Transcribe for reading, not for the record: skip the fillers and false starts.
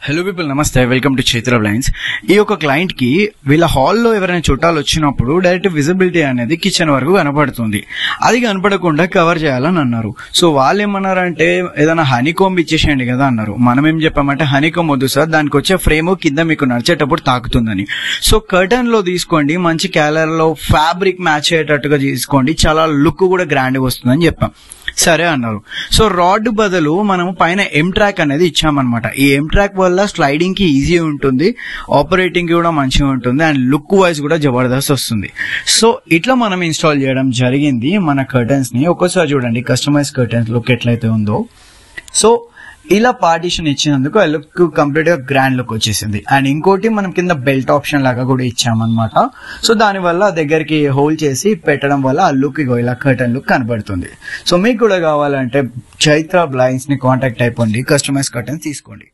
Hello people, నమస్తే. Welcome to Chaitra blinds. ఈ యొక్క క్లయింట్ కి వీళ్ళ హాల్లో ఎవరైనా చుట్టాలు వచ్చినప్పుడు డైరెక్ట్ విజిబిలిటీ అనేది కిచెన్ వరకు కనపడుతుంది. అది కనపడకుండా కవర్ చేయాలని అన్నారు. సో వాళ్ళు ఏమన్నారంటే ఏదైనా హనీకోంబ్ ఇచ్చేసేయండి కదా అన్నారు. మనం ఏం చెప్పామంటే హనీకోంబ్ వద్దు సార్, దానికి వచ్చే ఫ్రేమ్ కింద మీకు నడిచేటప్పుడు తాకుతుందని. సో కర్టన్ లో తీసుకోండి, మంచి కలర్ లో ఫ్యాబ్రిక్ మ్యాచ్ అయ్యేటట్టుగా తీసుకోండి, చాలా లుక్ కూడా గ్రాండ్ గా వస్తుందని చెప్పాం. సరే అన్నారు. సో రాడ్ బదులు మనము పైన ఎం ట్రాక్ అనేది ఇచ్చామన్నమాట. ఈ ఎం ట్రాక్ వల్ల స్లైడింగ్ కి ఈజీ ఉంటుంది, ఆపరేటింగ్ కి కూడా మంచిగా ఉంటుంది, అండ్ లుక్ వైజ్ కూడా జబర్దస్త్ వస్తుంది. సో ఇట్లా మనం ఇన్స్టాల్ చేయడం జరిగింది మన కర్టన్స్ ని. ఒక్కోసారి చూడండి కస్టమైజ్ కర్టన్స్ లుక్ ఎట్లయితే ఉందో. సో ఇలా పార్టీషన్ ఇచ్చినందుకు ఆ లుక్ కంప్లీట్ గా గ్రాండ్ లుక్ వచ్చేసింది. అండ్ ఇంకోటి మనం కింద బెల్ట్ ఆప్షన్ లాగా కూడా ఇచ్చామన్నమాట. సో దాని వల్ల దగ్గరికి హోల్డ్ చేసి పెట్టడం వల్ల ఆ లుక్ ఇలా కర్టన్ లుక్ కనబడుతుంది. సో మీకు కూడా కావాలంటే చైత్ర బ్లైండ్స్ ని కాంటాక్ట్ అయిపోండి, కస్టమైజ్ కర్టన్స్ తీసుకోండి.